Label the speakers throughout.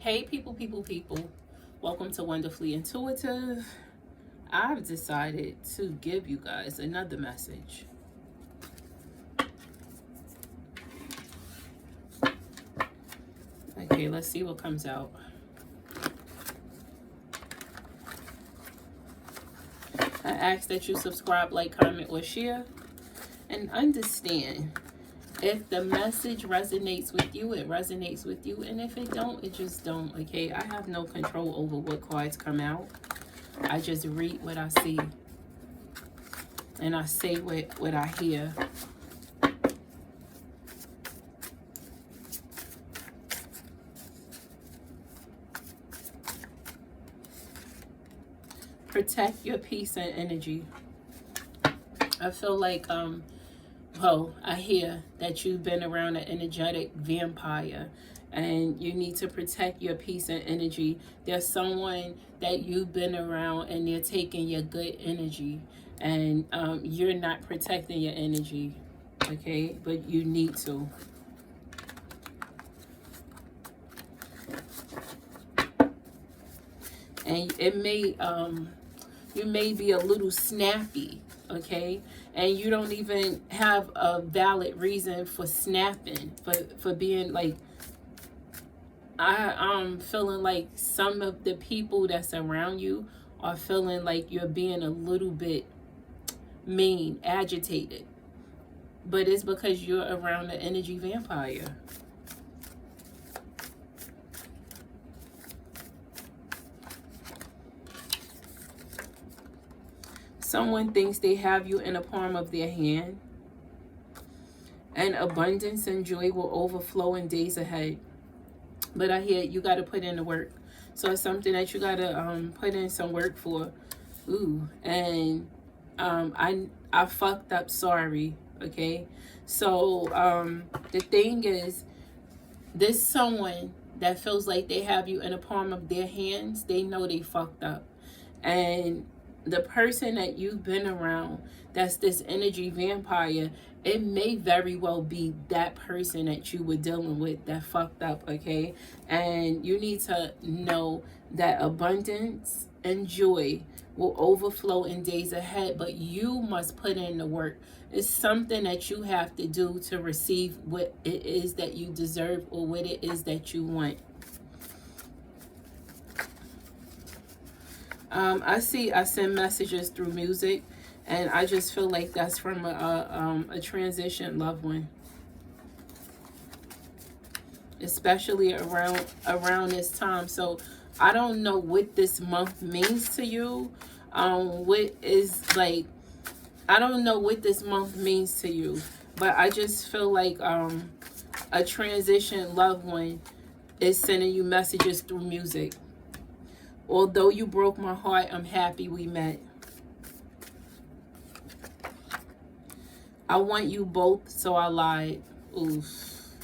Speaker 1: Hey, people. Welcome to Wonderfully Intuitive. I've decided to give you guys another message. Okay, let's see what comes out. I ask that you subscribe, like, comment, or share. And understand, if the message resonates with you, it resonates with you. And if it don't, it just don't, okay? I have no control over what cards come out. I just read what I see. And I say what I hear. Protect your peace and energy. I feel like, I hear that you've been around an energetic vampire and you need to protect your peace and energy. There's someone that you've been around and they're taking your good energy, and you're not protecting your energy, okay? But you need to. And it may, you may be a little snappy, okay? And you don't even have a valid reason for snapping, for being like, I'm feeling like some of the people that's around you are feeling like you're being a little bit mean, agitated. But it's because you're around the energy vampire. Someone thinks they have you in the palm of their hand, and abundance and joy will overflow in days ahead. But I hear you got to put in the work. So it's something that you got to put in some work for. Ooh, and I fucked up, sorry, okay? So the thing is, this someone that feels like they have you in the palm of their hands, they know they fucked up. And the person that you've been around that's this energy vampire, it may very well be that person that you were dealing with that fucked up, okay? And you need to know that abundance and joy will overflow in days ahead, but you must put in the work. It's something that you have to do to receive what it is that you deserve or what it is that you want. I send messages through music, and I just feel like that's from a transition loved one, especially around this time. So I don't know what this month means to you. What is like, I don't know what this month means to you, but I just feel like a transition loved one is sending you messages through music. Although you broke my heart, I'm happy we met. I want you both, so I lied. Oof.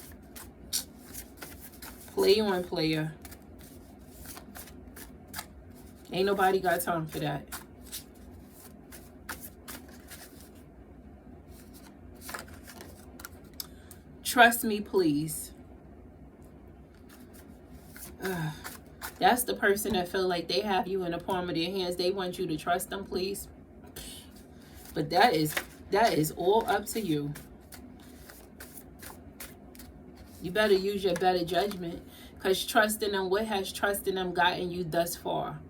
Speaker 1: Play on, player. Ain't nobody got time for that. Trust me, please. That's the person that feel like they have you in the palm of their hands. They want you to trust them, please. But that is all up to you. You better use your better judgment, because trusting them, what has trusting them gotten you thus far?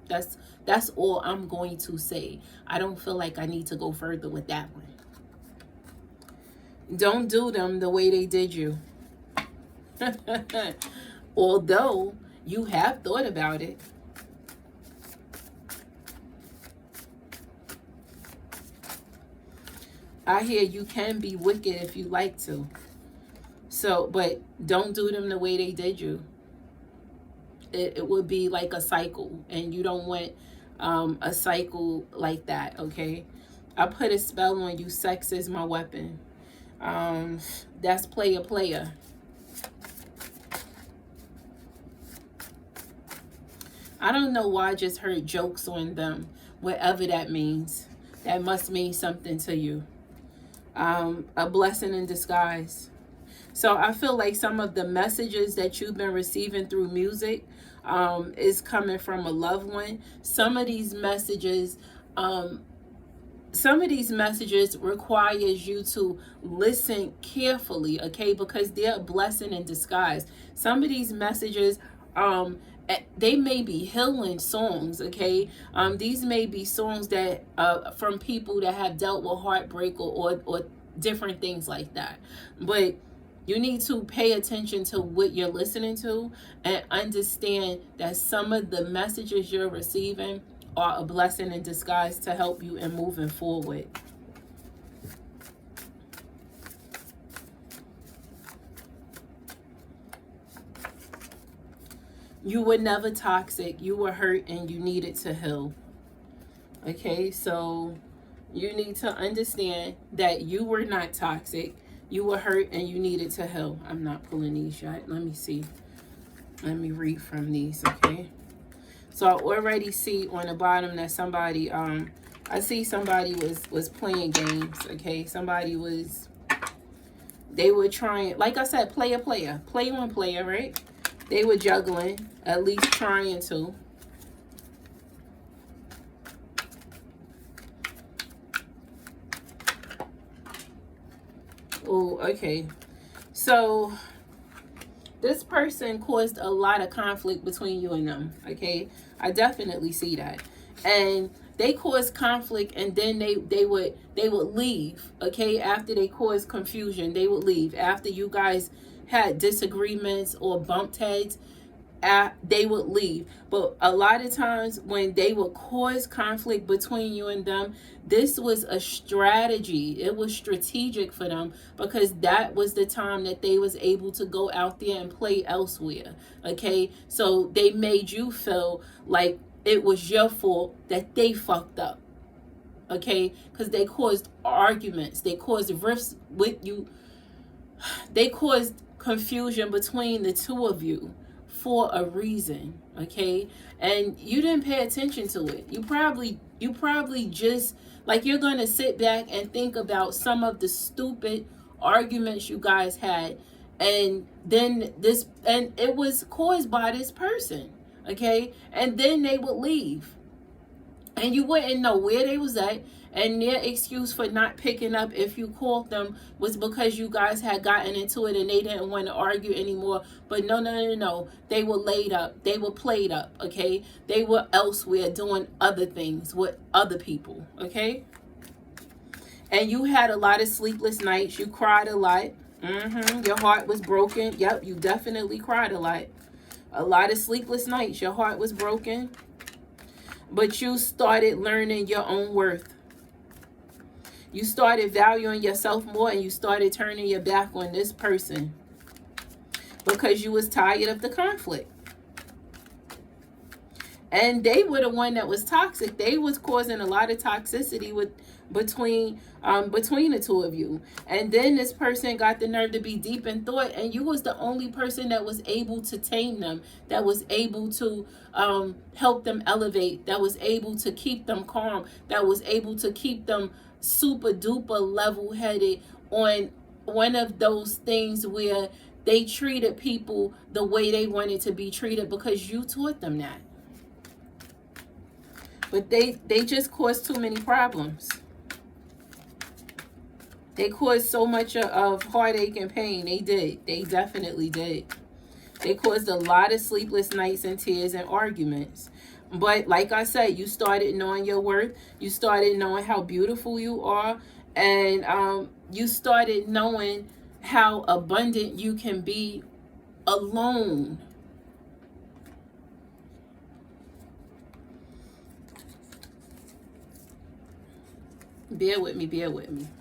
Speaker 1: That's all I'm going to say. I don't feel like I need to go further with that one. Don't do them the way they did you. Although you have thought about it. I hear you can be wicked if you like to. So, but don't do them the way they did you. It would be like a cycle, and you don't want a cycle like that, okay? I put a spell on you. Sex is my weapon. That's player. I don't know why I just heard jokes on them. Whatever that means. That must mean something to you. A blessing in disguise. So I feel like some of the messages that you've been receiving through music is coming from a loved one. Some of these messages requires you to listen carefully, okay? Because they're a blessing in disguise. Some of these messages, they may be healing songs, okay? These may be songs that from people that have dealt with heartbreak or different things like that. But you need to pay attention to what you're listening to and understand that some of the messages you're receiving are a blessing in disguise to help you in moving forward. You were never toxic. You were hurt and you needed to heal. Okay, so you need to understand that you were not toxic. You were hurt and you needed to heal. I'm not pulling these yet. Let me see. Let me read from these, okay? So I already see on the bottom that somebody, I see somebody was playing games, okay? They were trying, like I said, play one player, right? They were juggling, at least trying to. Oh, okay. So this person caused a lot of conflict between you and them, okay? I definitely see that. And they caused conflict, and then they would leave, okay? After they caused confusion, they would leave. After you guys had disagreements or bumped heads, they would leave. But a lot of times when they would cause conflict between you and them, this was a strategy. It was strategic for them, because that was the time that they was able to go out there and play elsewhere, okay? So they made you feel like it was your fault that they fucked up, okay? Because they caused arguments, they caused rifts with you, they caused confusion between the two of you for a reason, okay? And you didn't pay attention to it. You probably just, like, you're gonna sit back and think about some of the stupid arguments you guys had, and then and it was caused by this person, okay? And then they would leave, and you wouldn't know where they was at. And their excuse for not picking up if you called them was because you guys had gotten into it and they didn't want to argue anymore. But no. They were laid up. They were played up, okay? They were elsewhere doing other things with other people, okay? And you had a lot of sleepless nights. You cried a lot. Your heart was broken. Yep, you definitely cried a lot. A lot of sleepless nights. Your heart was broken. But you started learning your own worth. You started valuing yourself more, and you started turning your back on this person because you was tired of the conflict. And they were the one that was toxic. They was causing a lot of toxicity between the two of you. And then this person got the nerve to be deep in thought, and you was the only person that was able to tame them, that was able to help them elevate, that was able to keep them calm, that was able to keep them super duper level-headed on one of those things where they treated people the way they wanted to be treated because you taught them that. But they just caused too many problems. They caused so much of heartache and pain. They did. They definitely did. They caused a lot of sleepless nights and tears and arguments. But like I said, you started knowing your worth. You started knowing how beautiful you are. And you started knowing how abundant you can be alone. Bear with me.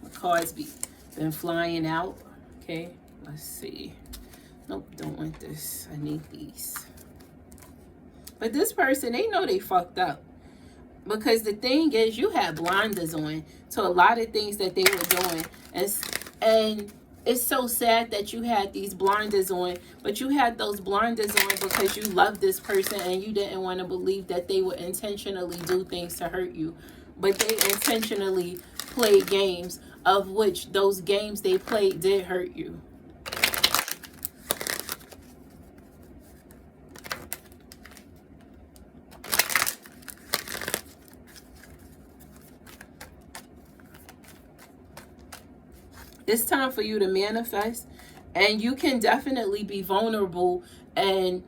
Speaker 1: My cards been flying out. Okay, let's see. Nope, don't want this. I need these. But this person, they know they fucked up. Because the thing is, you had blinders on to a lot of things that they were doing. And it's so sad that you had these blinders on. But you had those blinders on because you loved this person and you didn't want to believe that they would intentionally do things to hurt you. But they intentionally played games, of which those games they played did hurt you. It's time for you to manifest, and you can definitely be vulnerable. And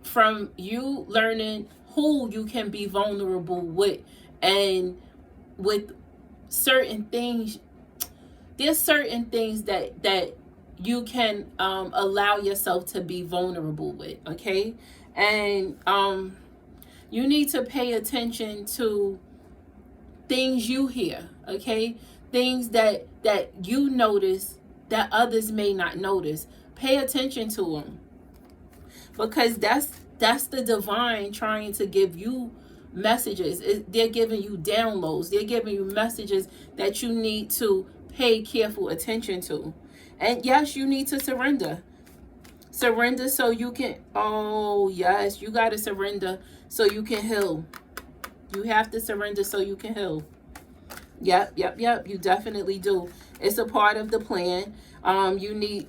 Speaker 1: from you learning who you can be vulnerable with, and with certain things, there's certain things that you can allow yourself to be vulnerable with, okay? And you need to pay attention to things you hear, okay? Things that you notice that others may not notice. Pay attention to them, because that's the divine trying to give you messages. They're giving you downloads. They're giving you messages that you need to pay careful attention to. And yes, you need to surrender. Surrender so you can, oh yes, you got to surrender so you can heal. You have to surrender so you can heal. Yep. You definitely do. It's a part of the plan. You need,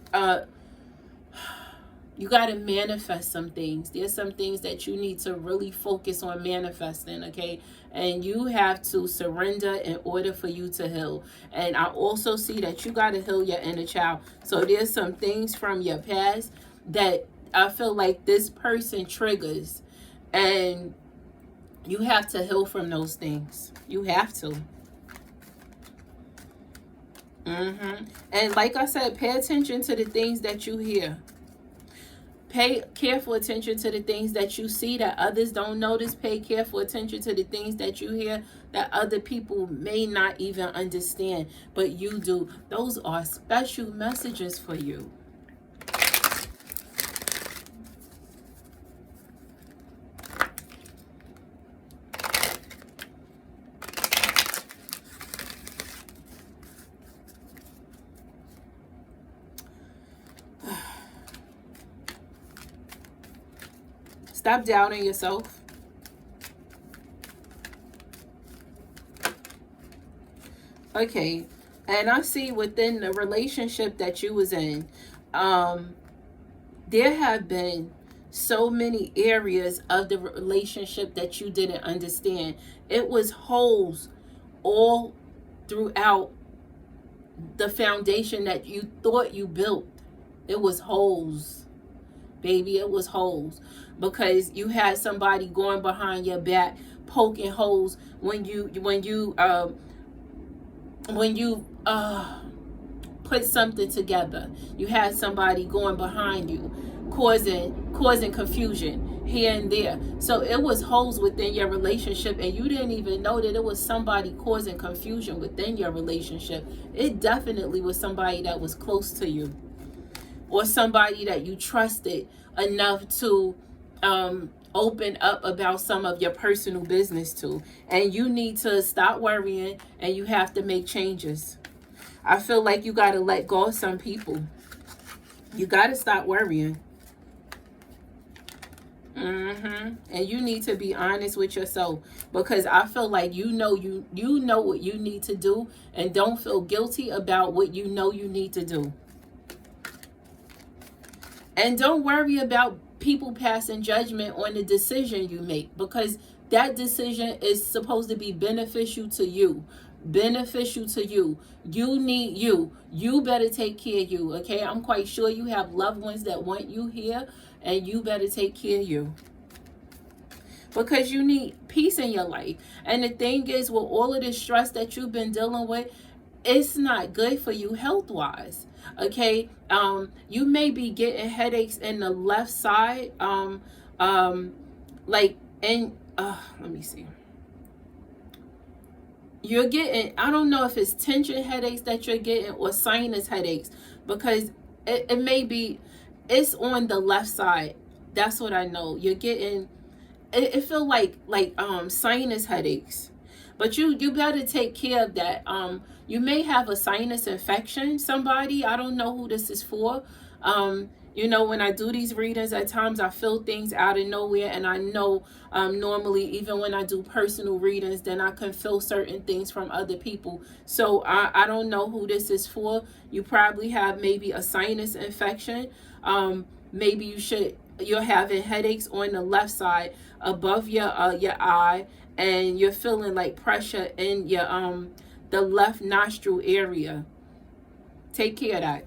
Speaker 1: you got to manifest some things. There's some things that you need to really focus on manifesting, okay? And you have to surrender in order for you to heal. And I also see that you got to heal your inner child. So there's some things from your past that I feel like this person triggers. And you have to heal from those things. You have to. And like I said, pay attention to the things that you hear. Pay careful attention to the things that you see that others don't notice. Pay careful attention to the things that you hear that other people may not even understand, but you do. Those are special messages for you. Stop doubting yourself. Okay, and I see within the relationship that you was in, there have been so many areas of the relationship that you didn't understand. It was holes all throughout the foundation that you thought you built. It was holes, baby. It was holes, because you had somebody going behind your back, poking holes when you put something together. You had somebody going behind you, causing confusion here and there. So it was holes within your relationship, and you didn't even know that it was somebody causing confusion within your relationship. It definitely was somebody that was close to you, or somebody that you trusted enough to open up about some of your personal business to. And you need to stop worrying, and you have to make changes. I feel like you got to let go of some people. You got to stop worrying. And you need to be honest with yourself, because I feel like you know what you need to do, and don't feel guilty about what you know you need to do. And don't worry about people passing judgment on the decision you make, because that decision is supposed to be beneficial to you. Beneficial to you. You need you. You better take care of you, okay? I'm quite sure you have loved ones that want you here, and you better take care of you, because you need peace in your life. And the thing is, with all of the stress that you've been dealing with, it's not good for you health-wise, okay? You may be getting headaches in the left side, like, and let me see. You're getting, I don't know if it's tension headaches that you're getting or sinus headaches, because it may be, it's on the left side. That's what I know. You're getting, it feel like sinus headaches. But you better take care of that. You may have a sinus infection, somebody. I don't know who this is for. You know, when I do these readings, at times I feel things out of nowhere. And I know normally, even when I do personal readings, then I can feel certain things from other people. So I don't know who this is for. You probably have maybe a sinus infection. Maybe you're having headaches on the left side above your eye, and you're feeling like pressure in your the left nostril area. Take care of that.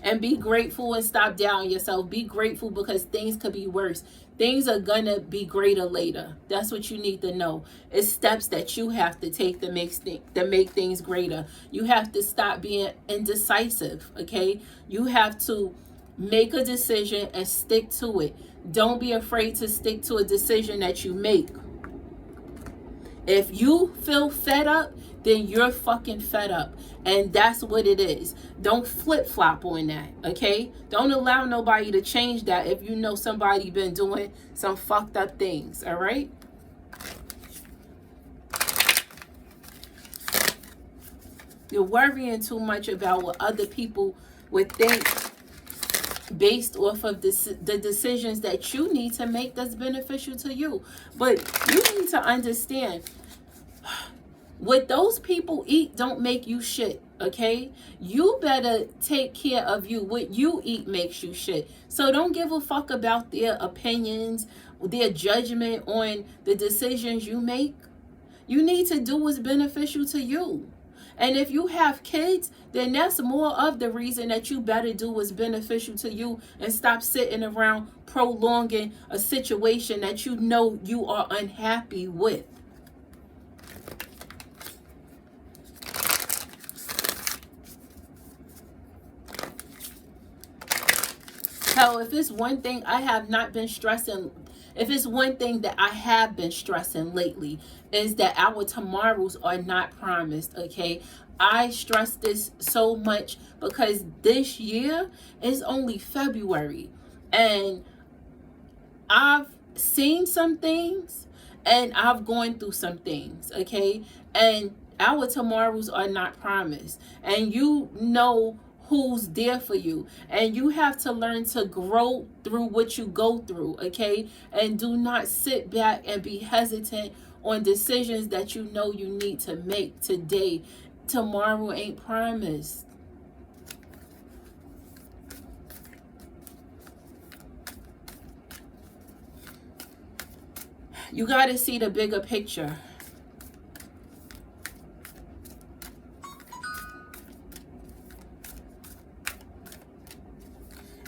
Speaker 1: And be grateful and stop doubting yourself. Be grateful because things could be worse. Things are gonna be greater later. That's what you need to know. It's steps that you have to take to make things greater. You have to stop being indecisive, okay? You have to make a decision and stick to it. Don't be afraid to stick to a decision that you make. If you feel fed up, then you're fucking fed up. And that's what it is. Don't flip-flop on that, okay? Don't allow nobody to change that if you know somebody been doing some fucked up things, all right? You're worrying too much about what other people would think based off of the decisions that you need to make that's beneficial to you. But you need to understand, what those people eat don't make you shit, okay? You better take care of you. What you eat makes you shit. So don't give a fuck about their opinions, their judgment on the decisions you make. You need to do what's beneficial to you. And if you have kids, then that's more of the reason that you better do what's beneficial to you and stop sitting around prolonging a situation that you know you are unhappy with. Hell, if it's one thing I have not been stressing, if it's one thing that I have been stressing lately, is that our tomorrows are not promised, okay? I stress this so much because this year is only February. And I've seen some things and I've gone through some things, okay? And our tomorrows are not promised. And you know who's there for you, and you have to learn to grow through what you go through, okay? And do not sit back and be hesitant on decisions that you know you need to make today. Tomorrow ain't promised. You got to see the bigger picture.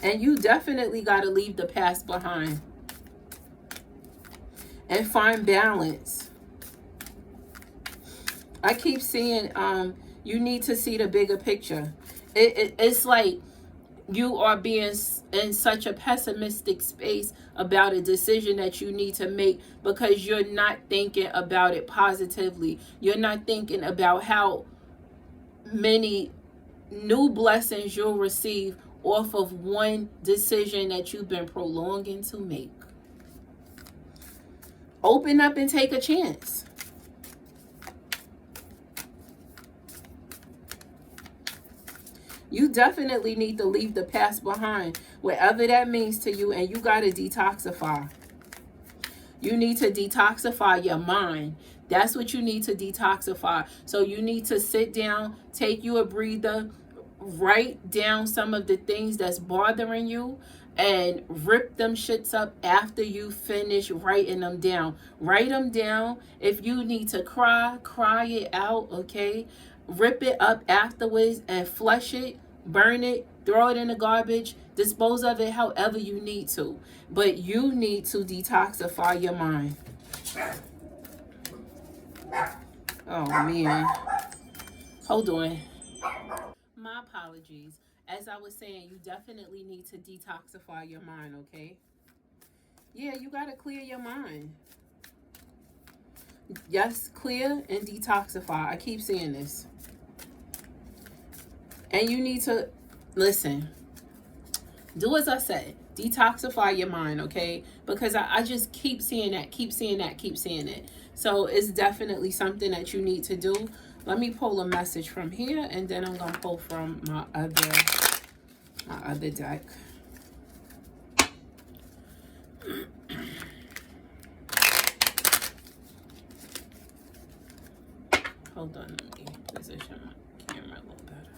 Speaker 1: And you definitely got to leave the past behind and find balance. I keep seeing you need to see the bigger picture. It's like you are being in such a pessimistic space about a decision that you need to make because you're not thinking about it positively. You're not thinking about how many new blessings you'll receive off of one decision that you've been prolonging to make. Open up and take a chance. You definitely need to leave the past behind, whatever that means to you, and you got to detoxify. You need to detoxify your mind. That's what you need to detoxify. So you need to sit down, take you a breather, write down some of the things that's bothering you, and rip them shits up after you finish writing them down. Write them down. If you need to cry, cry it out, okay? Rip it up afterwards and flush it, burn it, throw it in the garbage, dispose of it however you need to. But you need to detoxify your mind. Oh, man. Hold on. My apologies. As I was saying, you definitely need to detoxify your mind, okay? Yeah, you got to clear your mind. Yes, clear and detoxify. I keep saying this. And you need to, listen, do as I said. Detoxify your mind, okay? Because I just keep seeing that, keep seeing that, keep seeing it. So it's definitely something that you need to do. Let me pull a message from here, and then I'm going to pull from my other deck. Hold on, let me position my camera a little better.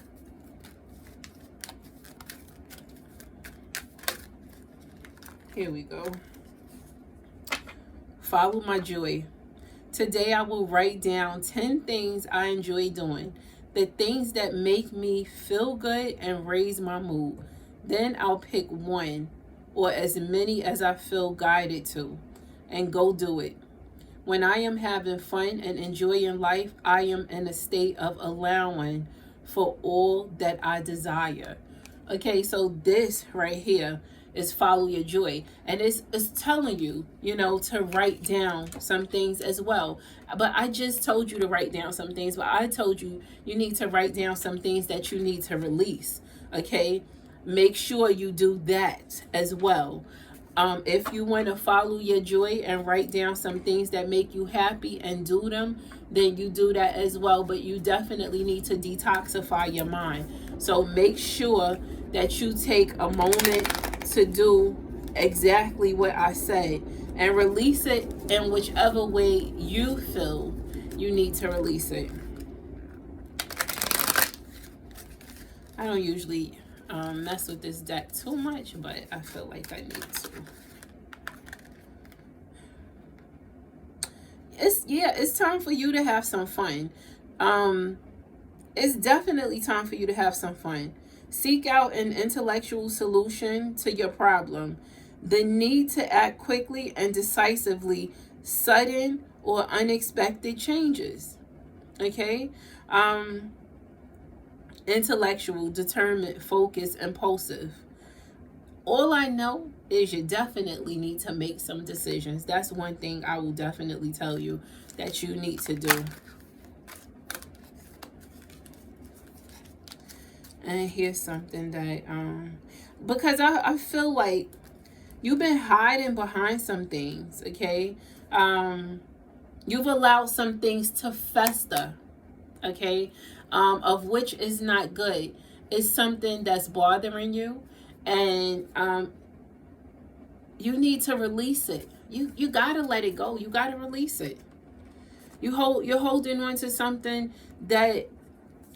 Speaker 1: Here we go. Follow my joy. Today I will write down 10 things I enjoy doing, the things that make me feel good and raise my mood. Then I'll pick one or as many as I feel guided to and go do it. When I am having fun and enjoying life, I am in a state of allowing for all that I desire. Okay, so this right here is follow your joy. And it's telling you, to write down some things as well. But I just told you to write down some things, but I told you you need to write down some things that you need to release. Okay, make sure you do that as well. If you want to follow your joy and write down some things that make you happy and do them, then you do that as well. But you definitely need to detoxify your mind. So make sure that you take a moment to do exactly what I said and release it in whichever way you feel you need to release it. I don't usually mess with this deck too much, but I feel like I need to. It's time for you to have some fun. It's definitely time for you to have some fun. Seek out an intellectual solution to your problem. The need to act quickly and decisively, sudden or unexpected changes. Okay? Intellectual, determined, focused, impulsive. All I know is you definitely need to make some decisions. That's one thing I will definitely tell you that you need to do. And here's something that, because I feel like you've been hiding behind some things, okay? You've allowed some things to fester, okay? Of which is not good. It's something that's bothering you, and you need to release it. You gotta let it go. You gotta release it. You're holding on to something that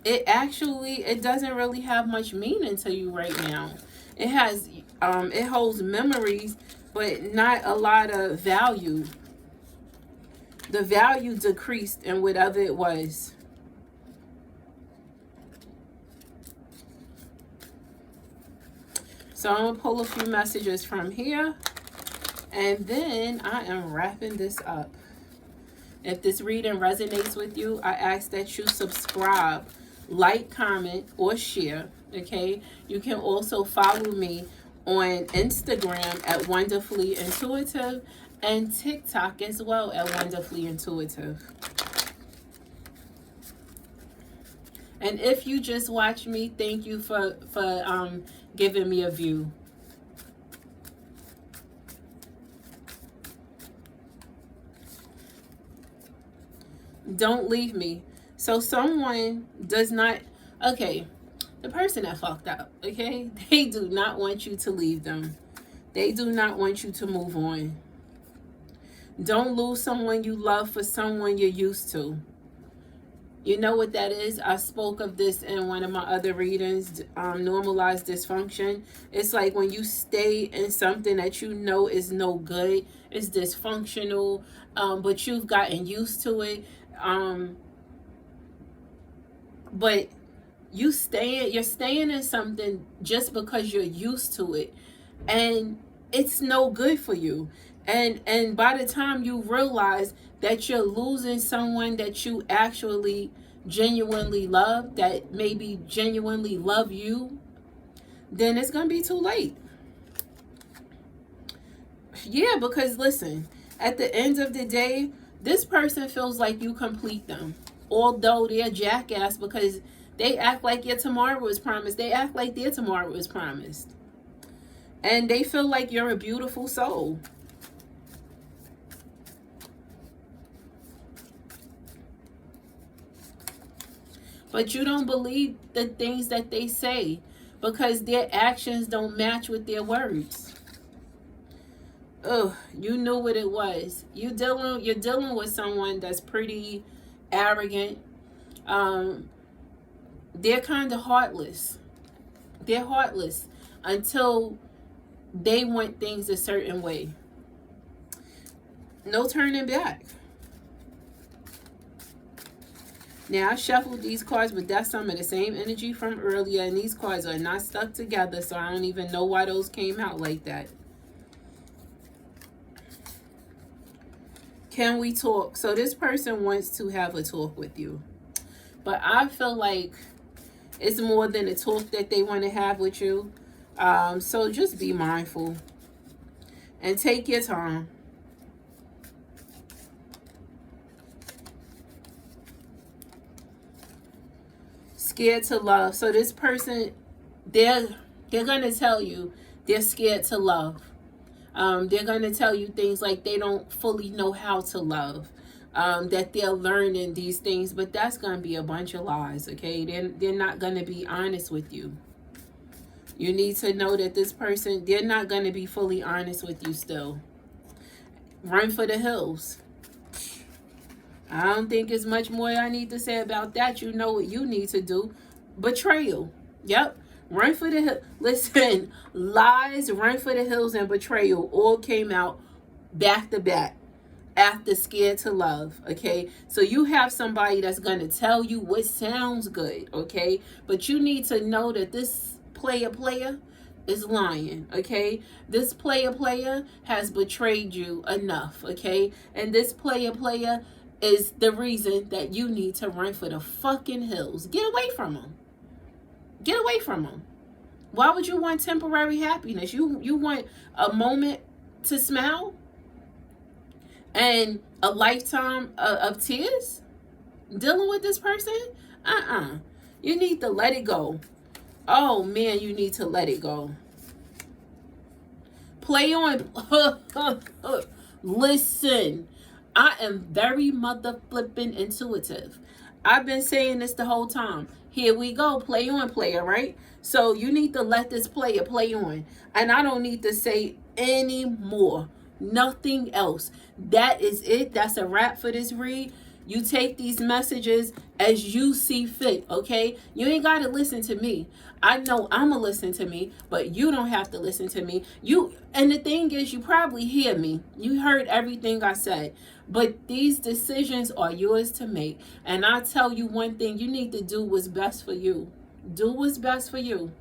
Speaker 1: it doesn't really have much meaning to you right now. It holds memories, but not a lot of value. The value decreased in whatever it was. So I'm going to pull a few messages from here, and then I am wrapping this up. If this reading resonates with you, I ask that you subscribe, like, comment, or share, okay? You can also follow me on Instagram at Wonderfully Intuitive and TikTok as well at Wonderfully Intuitive. And if you just watch me, thank you for giving me a view. Don't leave me. So someone does not, okay, the person that fucked up, okay, they do not want you to leave them. They do not want you to move on. Don't lose someone you love for someone you're used to. You know what that is? I spoke of this in one of my other readings, normalized dysfunction. It's like when you stay in something that you know is no good, it's dysfunctional, but you've gotten used to it. But you're staying in something just because you're used to it, and it's no good for you. And by the time you realize that you're losing someone that you actually genuinely love, that maybe genuinely love you, then it's gonna be too late. Yeah, because listen, at the end of the day, this person feels like you complete them, although they're jackass, because they act like your tomorrow was promised. They act like their tomorrow was promised, and they feel like you're a beautiful soul. But you don't believe the things that they say because their actions don't match with their words. Ugh, you knew what it was. You're dealing with someone that's pretty arrogant. They're kind of heartless. They're heartless until they want things a certain way. No turning back. Now, I shuffled these cards, but that's some of the same energy from earlier, and these cards are not stuck together, so I don't even know why those came out like that. Can we talk? So this person wants to have a talk with you, but I feel like it's more than a talk that they want to have with you. So just be mindful and take your time. Scared to love. So this person, they're gonna tell you they're scared to love. They're gonna tell you things like they don't fully know how to love. That they're learning these things, but that's gonna be a bunch of lies. Okay, they're not gonna be honest with you. You need to know that this person, they're not gonna be fully honest with you still. Run for the hills. I don't think there's much more I need to say about that. You know what you need to do. Betrayal. Yep. Run for the hills. Listen, lies, run for the hills, and betrayal all came out back to back after scared to love. Okay. So you have somebody that's going to tell you what sounds good. Okay. But you need to know that this player is lying. Okay. This player has betrayed you enough. Okay. And this player is the reason that you need to run for the fucking hills. Get away from them. Get away from them. Why would you want temporary happiness? You want a moment to smile and a lifetime of tears dealing with this person? You need to let it go. Oh man, you need to let it go. Play on. Listen, I am very mother flipping intuitive. I've been saying this the whole time. Here we go. Play on, player, right? So you need to let this player play on. And I don't need to say any more. Nothing else. That is it. That's a wrap for this read. You take these messages as you see fit, okay? You ain't got to listen to me. I know I'm going to listen to me, but you don't have to listen to me. And the thing is, you probably hear me. You heard everything I said. But these decisions are yours to make. And I tell you one thing, you need to do what's best for you. Do what's best for you.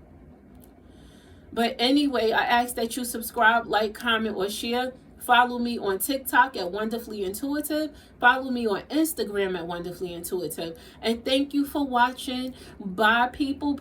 Speaker 1: But anyway, I ask that you subscribe, like, comment, or share. Follow me on TikTok at Wonderfully Intuitive. Follow me on Instagram at Wonderfully Intuitive. And thank you for watching. Bye, people.